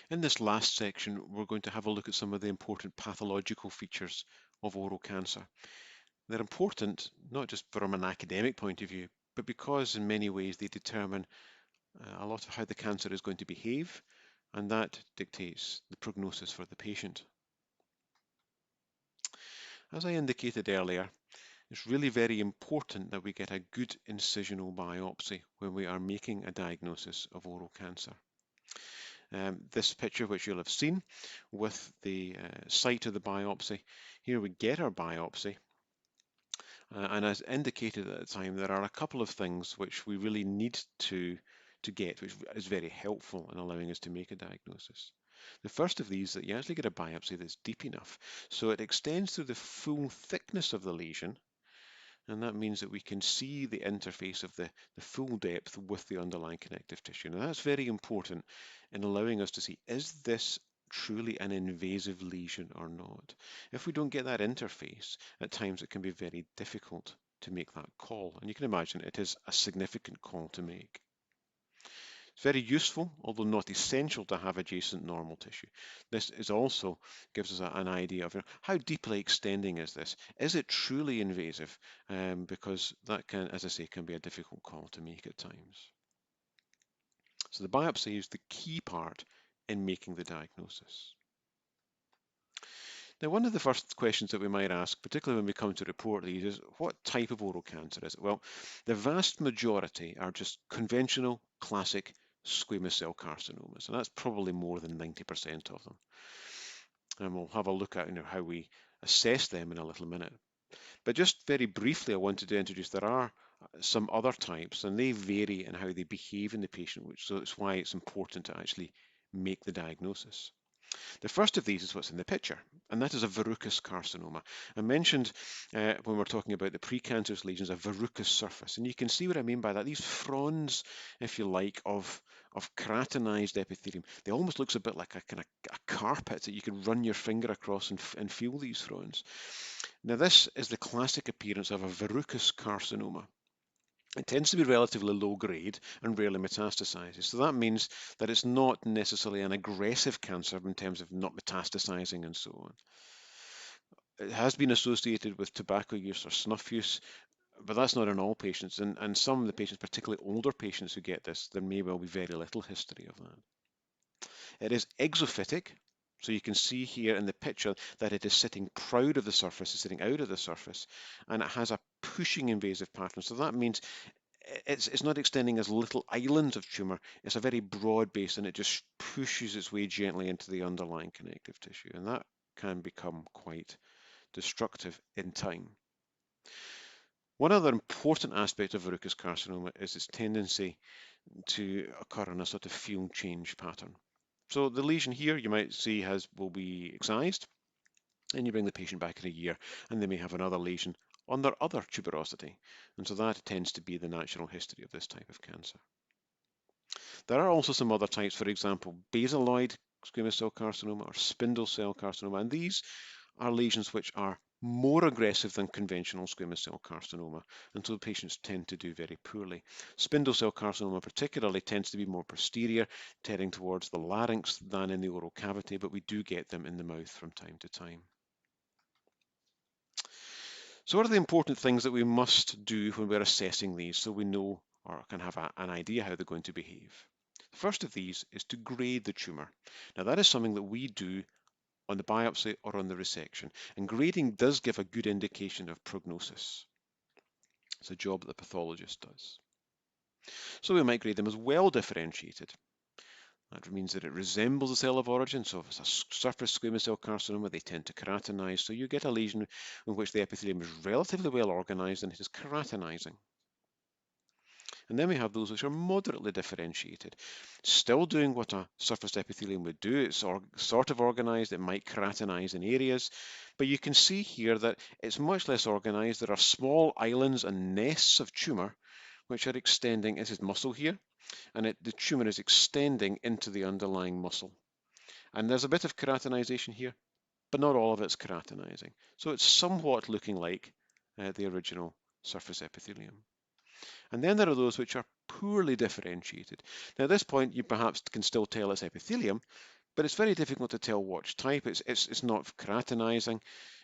In this last section, we're going to have a look at some of the important pathological features of oral cancer. They're important not just from an academic point of view, but because in many ways they determine a lot of how the cancer is going to behave, and that dictates the prognosis for the patient. As I indicated earlier, it's really very important that we get a good incisional biopsy when we are making a diagnosis of oral cancer. This picture, which you'll have seen with the site of the biopsy, here we get our biopsy. And as indicated at the time, there are a couple of things which we really need to get, which is very helpful in allowing us to make a diagnosis. The first of these is that you actually get a biopsy that's deep enough, so it extends through the full thickness of the lesion, and that means that we can see the interface of the full depth with the underlying connective tissue. Now that's very important in allowing us to see, is this truly an invasive lesion or not? If we don't get that interface, at times it can be very difficult to make that call. And you can imagine it is a significant call to make. It's very useful, although not essential, to have adjacent normal tissue. This is also gives us an idea of how deeply extending is this? Is it truly invasive? Because that can, as I say, can be a difficult call to make at times. So the biopsy is the key part in making the diagnosis. Now, one of the first questions that we might ask, particularly when we come to report these, is what type of oral cancer is it? Well, the vast majority are just conventional, classic squamous cell carcinomas, and that's probably more than 90% of them. And we'll have a look at how we assess them in a little minute. But just very briefly, I wanted to introduce there are some other types, and they vary in how they behave in the patient, so that's why it's important to actually make the diagnosis. The first of these is what's in the picture, and that is a verrucous carcinoma. I mentioned when we're talking about the precancerous lesions, a verrucous surface, and you can see what I mean by that. These fronds, if you like, of keratinized epithelium. They almost looks a bit like a kind of a carpet that you can run your finger across and feel these fronds. Now this is the classic appearance of a verrucous carcinoma. It tends to be relatively low grade and rarely metastasizes. So that means that it's not necessarily an aggressive cancer in terms of not metastasizing and so on. It has been associated with tobacco use or snuff use, but that's not in all patients. And some of the patients, particularly older patients who get this, there may well be very little history of that. It is exophytic. So you can see here in the picture that it is sitting proud of the surface, it's sitting out of the surface, and it has a pushing invasive pattern. So that means it's not extending as little islands of tumour, it's a very broad base, and it just pushes its way gently into the underlying connective tissue, and that can become quite destructive in time. One other important aspect of verrucous carcinoma is its tendency to occur in a sort of field change pattern. So the lesion here you might see will be excised, and you bring the patient back in a year and they may have another lesion on their other tuberosity, and so that tends to be the natural history of this type of cancer. There are also some other types, for example, basaloid squamous cell carcinoma or spindle cell carcinoma, and these are lesions which are more aggressive than conventional squamous cell carcinoma, and so the patients tend to do very poorly. Spindle cell carcinoma particularly tends to be more posterior, tending towards the larynx than in the oral cavity, but we do get them in the mouth from time to time. So what are the important things that we must do when we're assessing these so we know or can have an idea how they're going to behave? The first of these is to grade the tumour. Now that is something that we do on the biopsy or on the resection, and grading does give a good indication of prognosis. It's a job that the pathologist does. So we might grade them as well differentiated. That means that it resembles a cell of origin, so if it's a surface squamous cell carcinoma, they tend to keratinize, so you get a lesion in which the epithelium is relatively well organized and it is keratinizing. And then we have those which are moderately differentiated, still doing what a surface epithelium would do. It's sort of organized, it might keratinize in areas, but you can see here that it's much less organized. There are small islands and nests of tumor which are extending. This is muscle here, and the tumor is extending into the underlying muscle. And there's a bit of keratinization here, but not all of it's keratinizing. So it's somewhat looking like the original surface epithelium. And then there are those which are poorly differentiated. Now at this point you perhaps can still tell it's epithelium, but it's very difficult to tell which type. It's not keratinizing,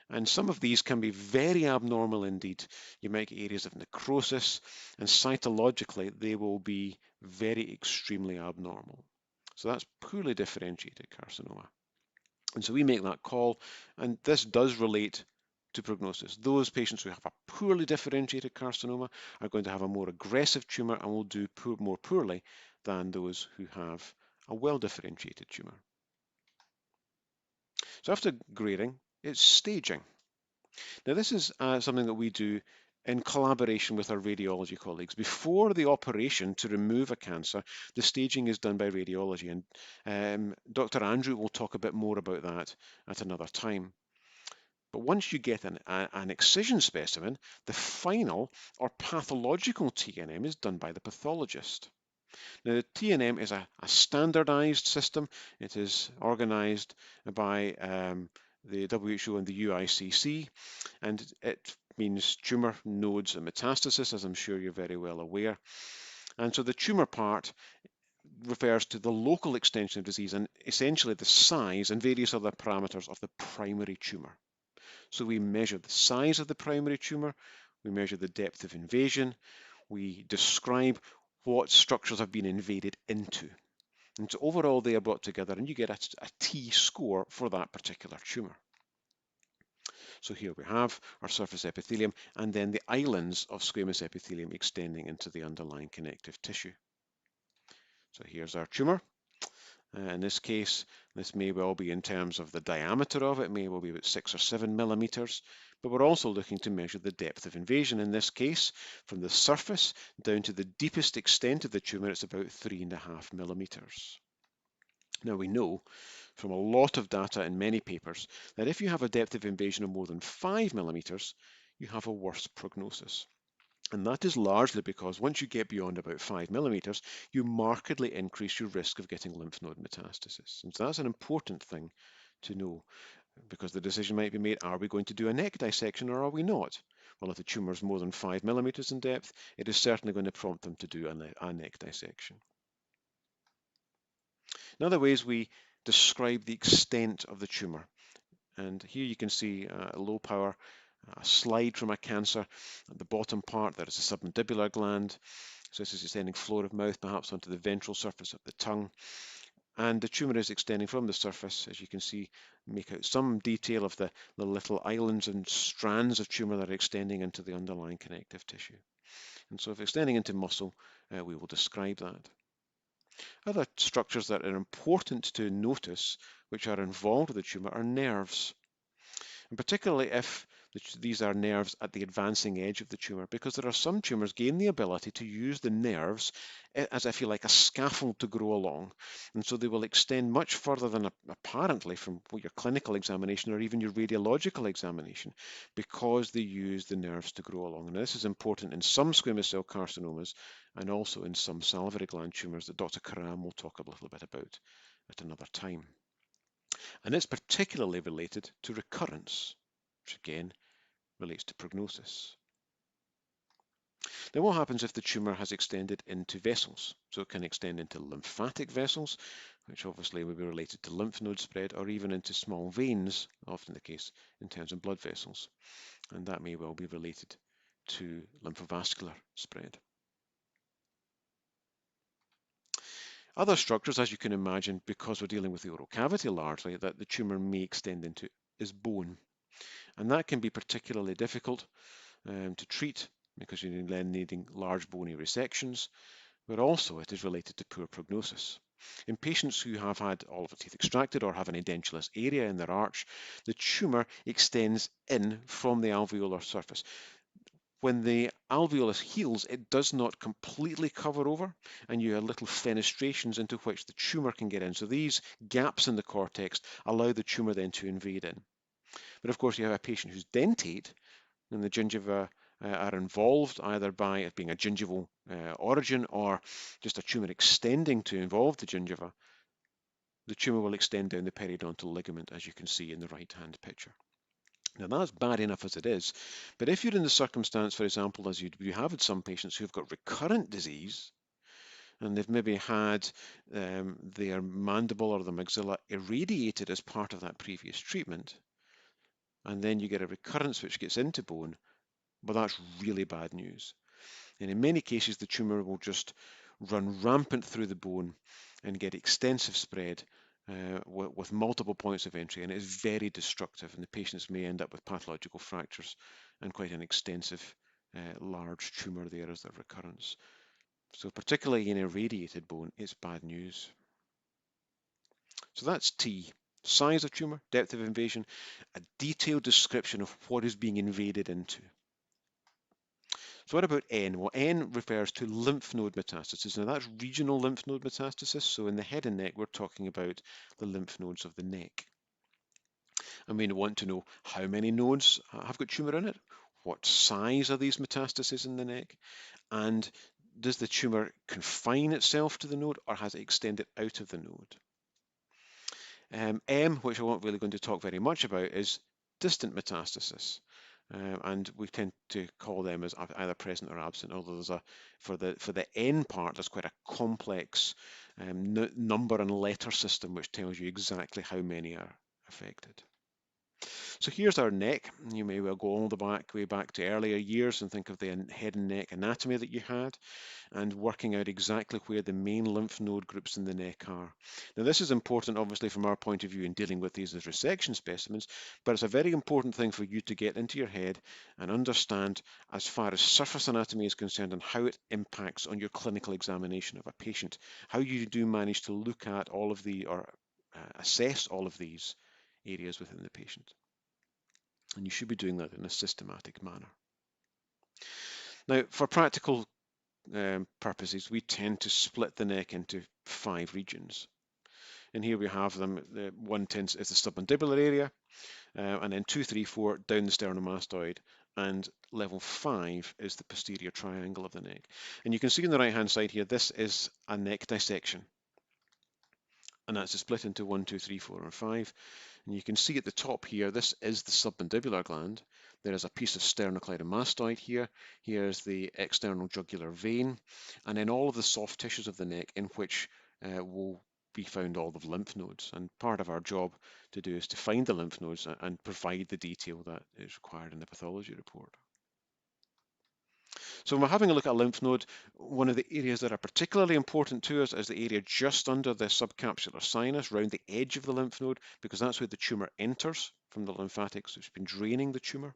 and some of these can be very abnormal indeed. You might get areas of necrosis, and cytologically they will be very extremely abnormal. So that's poorly differentiated carcinoma. And so we make that call, and this does relate to prognosis. Those patients who have a poorly differentiated carcinoma are going to have a more aggressive tumor and will do more poorly than those who have a well-differentiated tumor. So after grading, it's staging. Now this is something that we do in collaboration with our radiology colleagues. Before the operation to remove a cancer, the staging is done by radiology, and Dr. Andrew will talk a bit more about that at another time. But once you get an excision specimen, the final or pathological TNM is done by the pathologist. Now, the TNM is a standardized system. It is organized by the WHO and the UICC, and it means tumor, nodes, and metastasis, as I'm sure you're very well aware. And so the tumor part refers to the local extension of disease and essentially the size and various other parameters of the primary tumor. So we measure the size of the primary tumor, we measure the depth of invasion, we describe what structures have been invaded into. And so overall they are brought together and you get a T-score for that particular tumor. So here we have our surface epithelium and then the islands of squamous epithelium extending into the underlying connective tissue. So here's our tumor. In this case, this may well be in terms of the diameter of it, may well be about 6 or 7 millimeters, but we're also looking to measure the depth of invasion. In this case, from the surface down to the deepest extent of the tumor, it's about 3.5 millimeters. Now we know from a lot of data in many papers that if you have a depth of invasion of more than 5 millimeters, you have a worse prognosis. And that is largely because once you get beyond about 5 millimeters, you markedly increase your risk of getting lymph node metastasis. And so that's an important thing to know, because the decision might be made, are we going to do a neck dissection or are we not? Well, if the tumor is more than 5 millimeters in depth, it is certainly going to prompt them to do a neck dissection. Another way is we describe the extent of the tumor. And here you can see a low power a slide from a cancer. At the bottom part, there is a submandibular gland. So this is extending floor of mouth, perhaps onto the ventral surface of the tongue. And the tumor is extending from the surface, as you can see, make out some detail of the little islands and strands of tumor that are extending into the underlying connective tissue. And so if extending into muscle, we will describe that. Other structures that are important to notice, which are involved with the tumor, are nerves. And particularly if these are nerves at the advancing edge of the tumor, because there are some tumors gain the ability to use the nerves as, if you like, a scaffold to grow along. And so they will extend much further than apparently from your clinical examination or even your radiological examination, because they use the nerves to grow along. And this is important in some squamous cell carcinomas and also in some salivary gland tumors that Dr. Karam will talk a little bit about at another time. And it's particularly related to recurrence, which again relates to prognosis. Then what happens if the tumor has extended into vessels? So it can extend into lymphatic vessels, which obviously will be related to lymph node spread, or even into small veins, often the case in terms of blood vessels. And that may well be related to lymphovascular spread. Other structures, as you can imagine, because we're dealing with the oral cavity largely, that the tumor may extend into is bone. And that can be particularly difficult to treat because you're then needing large bony resections, but also it is related to poor prognosis. In patients who have had all of the teeth extracted or have an edentulous area in their arch, the tumor extends in from the alveolar surface. When the alveolus heals, it does not completely cover over, and you have little fenestrations into which the tumor can get in. So these gaps in the cortex allow the tumor then to invade in. But of course, you have a patient who's dentate, and the gingiva are involved either by it being a gingival origin or just a tumor extending to involve the gingiva. The tumor will extend down the periodontal ligament, as you can see in the right-hand picture. Now that's bad enough as it is, but if you're in the circumstance, for example, as you have with some patients who've got recurrent disease, and they've maybe had their mandible or the maxilla irradiated as part of that previous treatment, and then you get a recurrence which gets into bone, but that's really bad news. And in many cases, the tumour will just run rampant through the bone and get extensive spread with multiple points of entry, and it is very destructive, and the patients may end up with pathological fractures and quite an extensive large tumour there as their recurrence. So particularly in irradiated bone, it's bad news. So that's T. Size of tumour, depth of invasion, a detailed description of what is being invaded into. So what about N? Well, N refers to lymph node metastasis. Now that's regional lymph node metastasis. So in the head and neck, we're talking about the lymph nodes of the neck. And we want to know how many nodes have got tumour in it, what size are these metastases in the neck, and does the tumour confine itself to the node or has it extended out of the node? M, which I won't really going to talk very much about, is distant metastasis. And we tend to call them as either present or absent, although there's for the N part, there's quite a complex number and letter system which tells you exactly how many are affected. So here's our neck. You may well go all the way back to earlier years and think of the head and neck anatomy that you had, and working out exactly where the main lymph node groups in the neck are. Now this is important obviously from our point of view in dealing with these as resection specimens, but it's a very important thing for you to get into your head and understand as far as surface anatomy is concerned and how it impacts on your clinical examination of a patient, how you do manage to look at all of the or assess all of these areas within the patient. And you should be doing that in a systematic manner. Now, for practical purposes, we tend to split the neck into 5 regions. And here we have them. The one is the submandibular area, and then 2, 3, 4 down the sternomastoid, and level 5 is the posterior triangle of the neck. And you can see on the right-hand side here, this is a neck dissection. And that's split into 1, 2, 3, 4, and 5. And you can see at the top here, this is the submandibular gland. There is a piece of sternocleidomastoid here. Here's the external jugular vein. And then all of the soft tissues of the neck in which will be found all of lymph nodes. And part of our job to do is to find the lymph nodes and provide the detail that is required in the pathology report. So when we're having a look at a lymph node, one of the areas that are particularly important to us is the area just under the subcapsular sinus, around the edge of the lymph node, because that's where the tumour enters from the lymphatics which have been draining the tumour.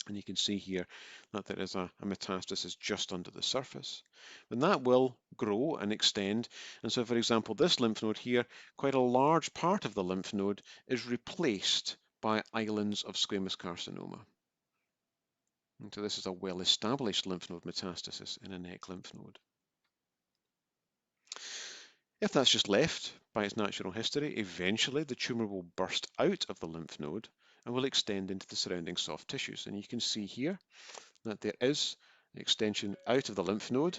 And you can see here that there is a metastasis just under the surface. And that will grow and extend. And so, for example, this lymph node here, quite a large part of the lymph node is replaced by islands of squamous carcinoma. And so this is a well-established lymph node metastasis in a neck lymph node. If that's just left by its natural history, eventually the tumour will burst out of the lymph node and will extend into the surrounding soft tissues. And you can see here that there is an extension out of the lymph node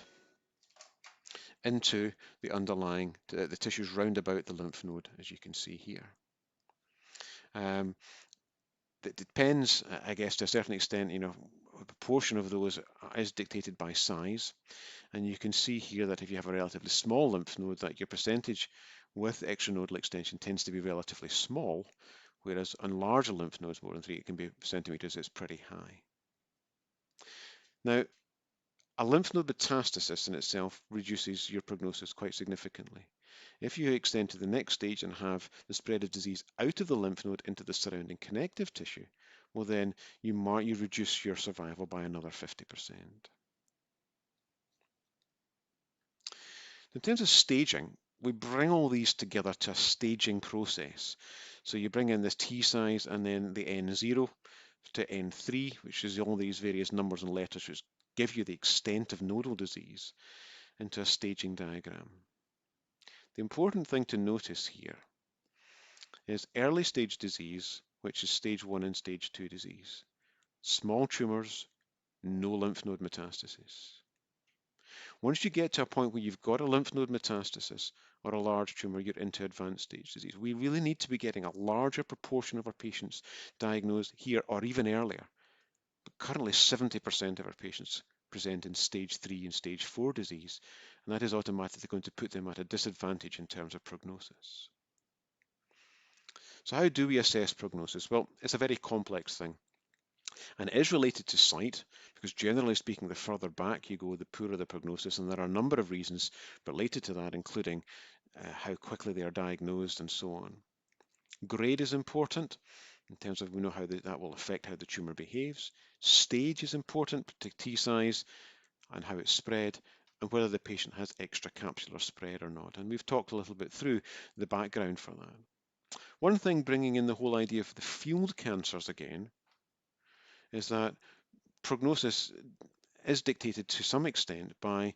into the underlying, the tissues round about the lymph node, as you can see here. It depends, I guess, to a certain extent, a proportion of those is dictated by size. And you can see here that if you have a relatively small lymph node, that your percentage with extranodal extension tends to be relatively small, whereas on larger lymph nodes, more than 3 centimeters, it's pretty high. Now, a lymph node metastasis in itself reduces your prognosis quite significantly. If you extend to the next stage and have the spread of disease out of the lymph node into the surrounding connective tissue, well then you reduce your survival by another 50%. In terms of staging, we bring all these together to a staging process. So you bring in this T size and then the N0 to N3, which is all these various numbers and letters which give you the extent of nodal disease, into a staging diagram. The important thing to notice here is early stage disease, which is stage 1 and stage 2 disease. Small tumours, no lymph node metastasis. Once you get to a point where you've got a lymph node metastasis or a large tumour, you're into advanced stage disease. We really need to be getting a larger proportion of our patients diagnosed here or even earlier. But currently 70% of our patients present in stage 3 and stage 4 disease, and that is automatically going to put them at a disadvantage in terms of prognosis. So how do we assess prognosis? Well, it's a very complex thing, and it is related to site, because generally speaking, the further back you go, the poorer the prognosis, and there are a number of reasons related to that, including how quickly they are diagnosed and so on. Grade is important in terms of we know how that will affect how the tumour behaves. Stage is important, T size and how it's spread, and whether the patient has extracapsular spread or not. And we've talked a little bit through the background for that. One thing bringing in the whole idea of the field cancers again is that prognosis is dictated to some extent by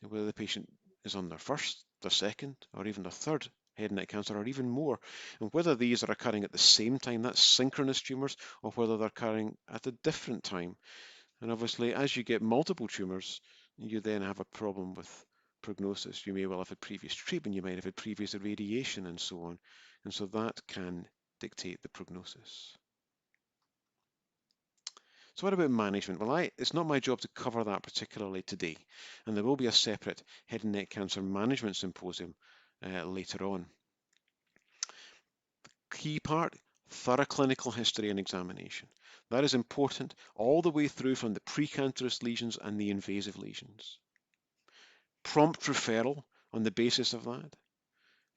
whether the patient is on their first, their second, or even their third head and neck cancer, or even more, and whether these are occurring at the same time, that's synchronous tumours, or whether they're occurring at a different time. And obviously, as you get multiple tumours, you then have a problem with prognosis. You may well have had previous treatment, you might have had previous irradiation, and so on. And so that can dictate the prognosis. So what about management? Well, it's not my job to cover that particularly today, and there will be a separate head and neck cancer management symposium later on. Key part, thorough clinical history and examination. That is important all the way through from the precancerous lesions and the invasive lesions. Prompt referral on the basis of that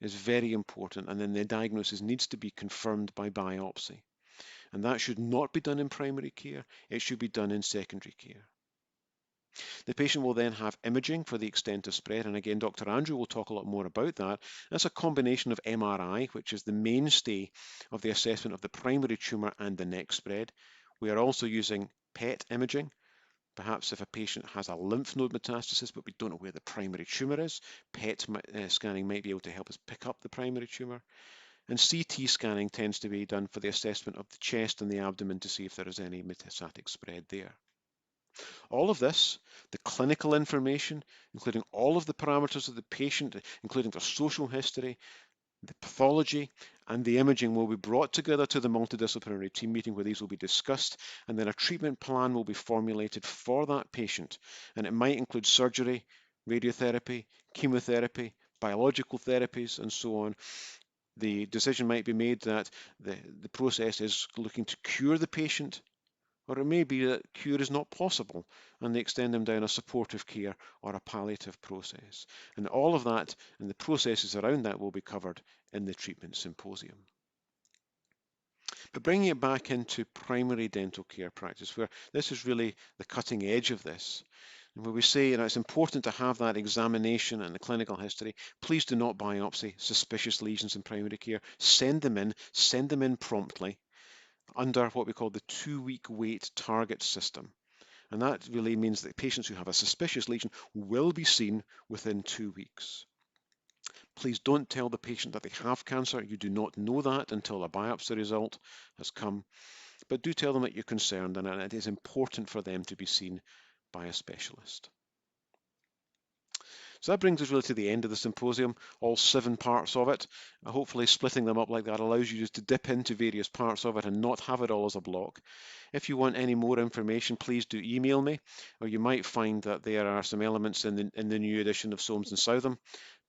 is very important, and then the diagnosis needs to be confirmed by biopsy. And that should not be done in primary care, it should be done in secondary care. The patient will then have imaging for the extent of spread, and again, Dr. Andrew will talk a lot more about that. That's a combination of MRI, which is the mainstay of the assessment of the primary tumour and the neck spread. We are also using PET imaging, perhaps if a patient has a lymph node metastasis, but we don't know where the primary tumour is. PET scanning might be able to help us pick up the primary tumour. And CT scanning tends to be done for the assessment of the chest and the abdomen to see if there is any metastatic spread there. All of this, the clinical information, including all of the parameters of the patient, including their social history, the pathology, and the imaging will be brought together to the multidisciplinary team meeting where these will be discussed, and then a treatment plan will be formulated for that patient. And it might include surgery, radiotherapy, chemotherapy, biological therapies, and so on. The decision might be made that the process is looking to cure the patient, or it may be that cure is not possible and they extend them down a supportive care or a palliative process. And all of that and the processes around that will be covered in the treatment symposium. But bringing it back into primary dental care practice, where this is really the cutting edge of this, and where we say it's important to have that examination and the clinical history. Please do not biopsy suspicious lesions in primary care. Send them in promptly, under what we call the 2-week wait target system. And that really means that patients who have a suspicious lesion will be seen within 2 weeks. Please don't tell the patient that they have cancer. You do not know that until a biopsy result has come. But do tell them that you're concerned and it is important for them to be seen by a specialist. So that brings us really to the end of the symposium, all 7 parts of it. Hopefully splitting them up like that allows you just to dip into various parts of it and not have it all as a block. If you want any more information, please do email me, or you might find that there are some elements in the new edition of Soames and Southam,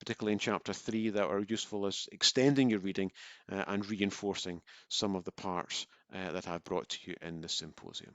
particularly in chapter 3, that are useful as extending your reading and reinforcing some of the parts that I've brought to you in the symposium.